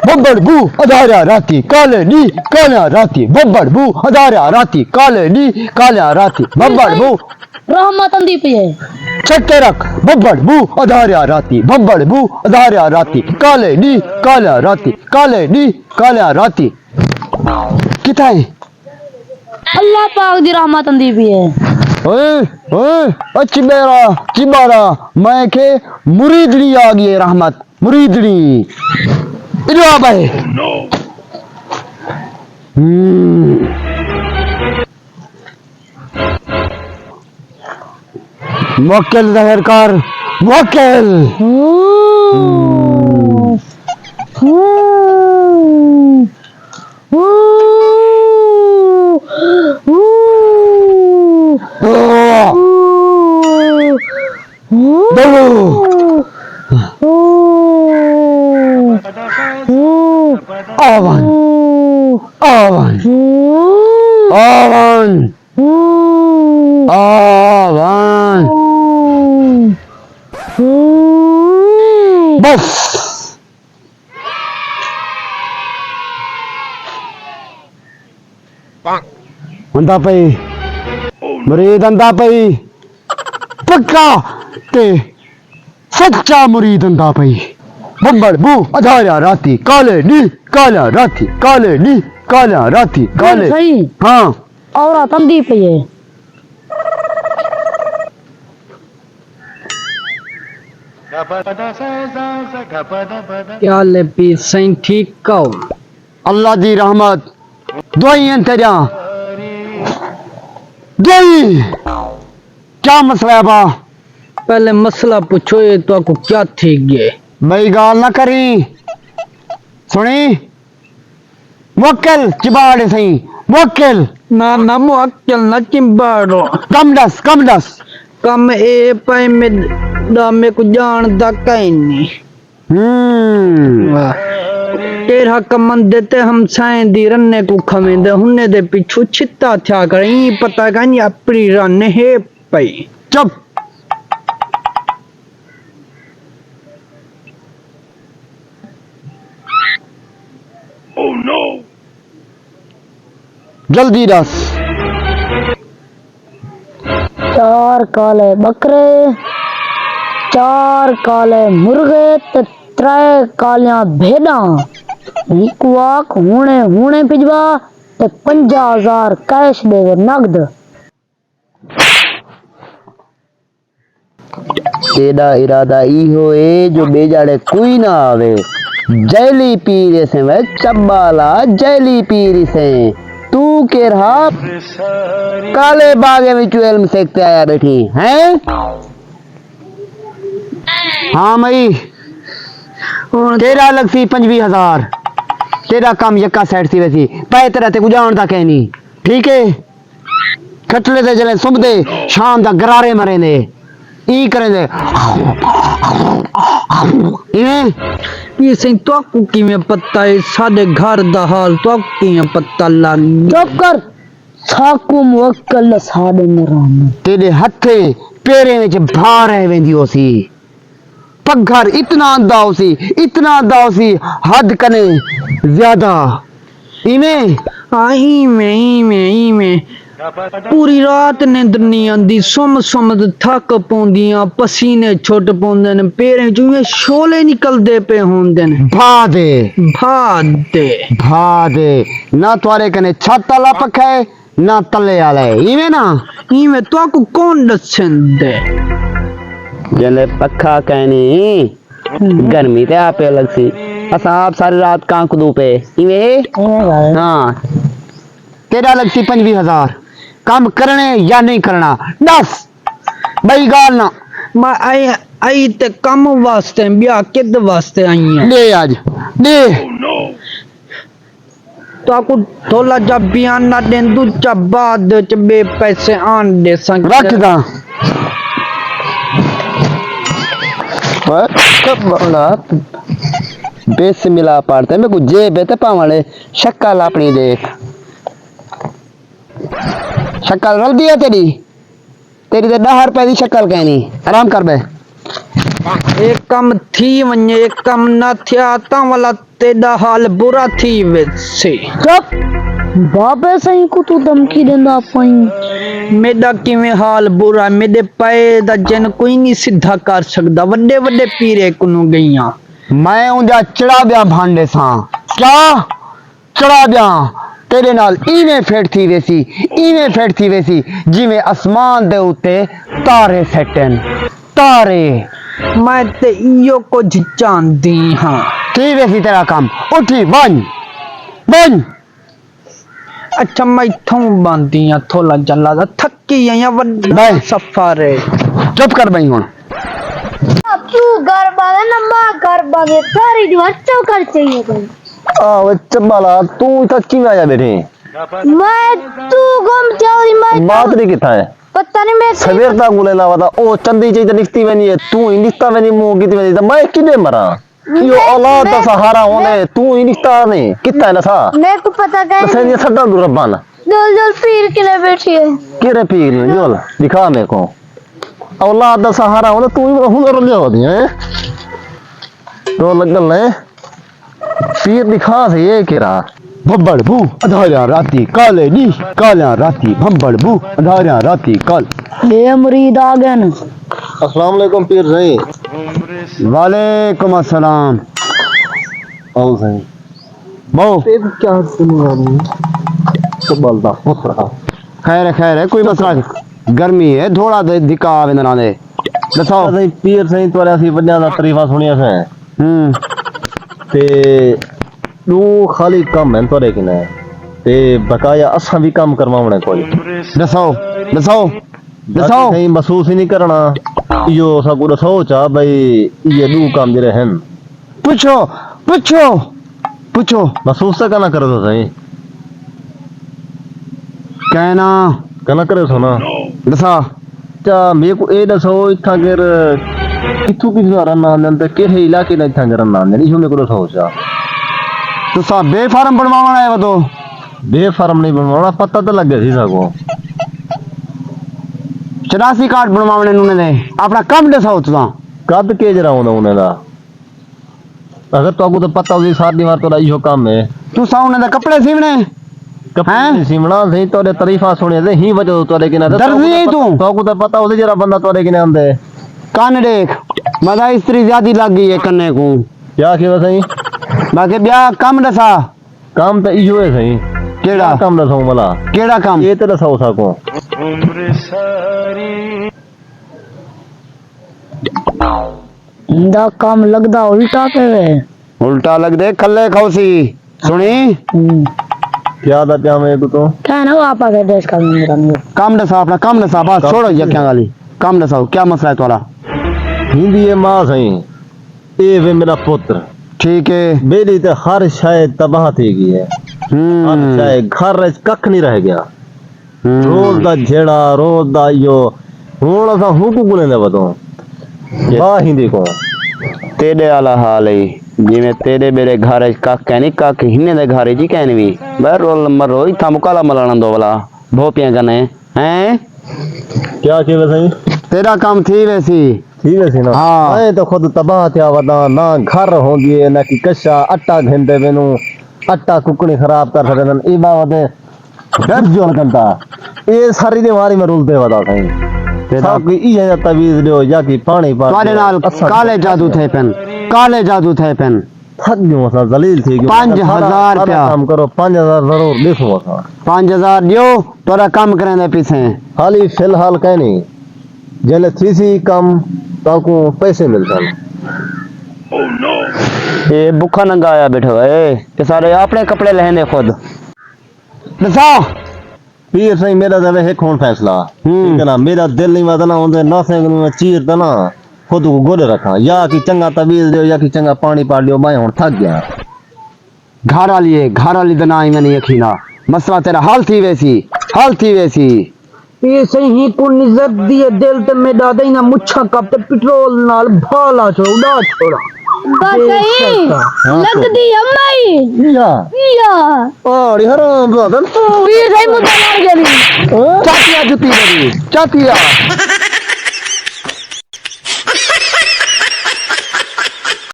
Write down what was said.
बब्बड़ बू अधारा राती काले नी काला राती बब्बड़ बू अधारा राती काले नी काला राती बब्बड़ बू रहमत अंदी पे है छक्के रख बब्बड़ बू अधारा राती बब्बड़ बू अधारा राती काले नी काला राती काले नी काला राती कितना है अल्लाह पाक दी रहमत अंदी पे है ओए ओए चिबारा मैं के मुरीदनी आ गई है रहमत मुरीदनी इधर आ भाई मोक्केल ज़ाहिर कर मोक्केल आवन आवन आवन आवन बस अंदा पे मुरीद अंदा पे पक्का ते सच्चा मुरीद अंदा पे बब्बड़ बू अधारा राती काले नी काला राती काले नी काला राती काले सही हाँ और तंदी पे है क्या ले पी सही ठीक कहो अल्लाह दी रहमत दुआएं तेरा दुआई क्या मसला है बा पहले मसला पूछो ये तो आपको क्या थी गए भाई गाल ना करी सुनी वक्कल चिबाड़े सही वक्कल ना ना मुअक्कल ना चिंबाड़ो कम दस कम ए पे में को जान दा कहीं नहीं तेरा कमन देते हम साएं दी रन्ने को खमेंदे हुन्ने दे पिछू छित्ता थया करें पता नहीं अपनी रन्ने है पई चुप जल्दी दस चार काले बकरे चार काले मुर्गे ते त्रै कालियां भेड़ां रिकवाक हुणे हुणे पिजवा ते 50,000 कैश देवे नगद तेरा इरादा इहो है जो बेजाड़े कोई ना आवे जैली पीर से मैं चब्बाला जैली पीर से तू के रहा काले बागे में चुएल सेकते आया बैठी हैं हाँ मई तेरा अलग सी 25,000 तेरा काम यक्का सेट सी वैसी पै तेरा ते गुजान दा कहनी ठीक है खटले दे जले सुबह दे शाम दा गरारे मरे ने ई करे दे ये सही तो आपको की में पता है साडे घर दा हाल तो आपको की में पता लग चुप कर साकू मुवक्कल साडे मरान तेरे हथे पेरे विच भार रह वेंदी होसी पघर इतना अंदा होसी हद कने ज्यादा इवें आई में पूरी रात नींद नहीं आंदी सुम ते थक पौंदियां पसीने छुट पौंदे ने पैरें चों शोले निकलदे पे होंदे ने भा दे ना तुआरे कने छत वाला पखा है ना तले वाला है इवें ना इवें तो आपको कौन दसन दे जले पखा कहनी गर्मी ते आपे अलग सी असा आप सारी रात कांकदू पे इवें हाँ तेरा अलग सी 25,000 काम करने या नहीं करना 10 बई गाल ना मैं आई ते कम वास्ते ब्याह किद वास्ते आई है दे आज दे तो आपको थोड़ा जब बयान ना देंदू जब बाद च बे पैसे आन दे संग रख दा कब बोला बेस मिला पाड़ते मैं कुछ जेब है ते पावले शक्ल अपनी देख शक्ल रल दिया तेरी तो 10 रुपए की शक्ल कहनी आराम कर बे एक कम थी वने एक कम ना थिया ता वाला तेरा हाल बुरा थी वैसे। चुप बाबे सही को तू धमकी देंदा पाई। मेरा किवें हाल बुरा, मेरे पैर दा जन कोई नहीं सीधा कर सकदा, वड्डे वड्डे पीरे कुनु गईयां। मैं उंदा चढ़ा ब्या भांडे सा क्या चढ़ा ब्या तेरे नाल इवें फेट थी वैसी जिवें आसमान दे उत्ते तारे सैटन तारे। मैं ते इयो कुछ जानदी हां। थी वैसी तेरा काम उठी बन बन। अच्छा मैं इथों बांदी हां थोला जला दा थकी आया वड्डा नहीं। सफर है। चुप कर बई हुन। तू घर बागे ना मां घर बागे सारी दीवार चौकर चाहिए कोई। आ चब्बाला तू इतना क्यों आया बैठे? मैं तू गुम जाऊरी मैं बात नहीं किथा है पता नहीं मैं सवेर तक गुले लावा था ओ चंदी चाहिए निकती बनी है तू ही निकता बनी मुंह की बनी तो मैं किदे मरा यो औलाद का सहारा होने तू ही निकता नहीं कितना है ना सा मेरे को पता तो क्या सही सड्डा दूर रब्बाना जोल जोल पीर के लिए बैठी है। किरे पीर में जोल दिखा मेरे को औलाद का सहारा होने तू ही हुनर ले होती है तो लगल है पीर दिखा से ये किरा भब्बड़ भू अधारिया राती काले नी कालिया राती भब्बड़ भू अधारिया राती काल। ये मुरीद आ गए न। अस्सलाम वालेकुम पीर सही। वालेकुम अस्सलाम। आओ सही बहु पीर क्या सुनवा रही तो बोलता खुश रहा खैर है कोई मसला नहीं। गर्मी है थोड़ा दिक्का आवे ना दे दसाओ। सही पीर सही तोरे ਅਸੀਂ ਬੰਦਿਆਂ ਦਾ ਤਾਰੀਫਾਂ ਸੁਣੀਆਂ ਸੇ ਤੇ ਤੂੰ ਖਾਲੀ ਕੰਮ ਹੈ ਤोरे ਕਿਨੇ ਤੇ ਬਕਾਇਆ ਅਸਾਂ ਵੀ ਕੰਮ ਕਰਵਾਉਣਾ ਕੋਈ दसाओ नहीं महसूस ही नहीं करना यो सगुड़ सोचा भाई ये दू काम दे रहन पूछो महसूस तो कहना करे तो सही कहना करे सो ना दसा चा मेरे को ए दसो इथा कर किथु किथु रन आंदन ते केड़े इलाके ने इथा रन आंदन इहो मेरे को सोचा तो सा बेफार्म बनवाना है वो तो बेफार्म नहीं बनवाना पता तो लगे सी सको 84 कार्ड बनवाने नुने दे अपना कम दसाओ तुसा कद के जरा होना उन्हें दा अगर तो को तो पता होगी सारी बार तो इहो काम है तू सा उन्हें दे कपड़े सीवने कपड़े सिमना सही तोरे तारीफा सुने दे ही वजह तोरे किने दर्जी है तू तो को तो पता होगी जरा बंदा तोरे किने आंदे कान देख मजा स्त्री ज्यादा लग गई है कन्ने को क्या की सही बाकी ब्याह कम दसा काम तो इहो है सही केड़ा काम दसो मला केड़ा काम ये तो दसो सको दा काम लगदा उल्टा पे वे उल्टा लग दे कल्ले खौसी सुनी क्या दा क्या मैं तो क्या ना आपा के देश का मेरा कम दसा अपना कम दसा बस छोड़ो ये क्या गाली कम दसाओ क्या मसला है तुम्हारा हिंदी है मां सही ए वे मेरा पुत्र ठीक है मेरी तो हर शायद तबाह थी गई है हर शायद घर कख नहीं रह गया रोज दा झेड़ा रोज दा यो हुन असा हुकू गुने दे बतो वाह हिंदी को तेरे वाला हाल है जिਵੇਂ तेरे मेरे घर कख कहनी कख हिन्ने दे घर जी कहनी भी मैं रोल नंबर रोई था मुकाला मलाना दो वाला भोपियां कने हैं क्या के सही तेरा काम थी वैसी ठीक है ना हाँ। मैं तो खुद तबाह थिया वदा ना घर होंदी है ना कि कशा आटा घेंदे मेनू आटा कुकड़ी खराब कर सकदन ई बावदे डर जोल कंता ये सारी बीमारी में रुलते वदा सही सब की ई है तवीज लियो या कि पानी तुम्हारे नाल काले जादू थे पेन थक गयो सा जलील थी गयो 5000 रुपया काम करो 5000 जरूर लिखो सा 5000 दियो तोरा काम करे दे पीछे खाली फिलहाल कहनी जले थी सी कम ताको पैसे मिलतन ये भूखा नंगा आया बैठो है ये सारे अपने कपड़े लहने खुद दसा पीर सही मेरा जब है कौन फैसला ठीक है ना मेरा दिल नहीं वादा ना होंदे ना से में चीर तना खुद को गोले रखा या कि चंगा तबील दो या कि चंगा पानी पा लियो मैं हुन थक गया घर वाली दना ही मैंने यकीना मसला तेरा हाल थी वैसी ये सही ही को निजत दिए दिल ते में दादा ही ना मुच्छा कप ते पेट्रोल नाल भाला छोड़ा बकई लग दी अम्माई या और हराम बाबा ये सही मुद्दा मार गई चातिया जुती मेरी चातिया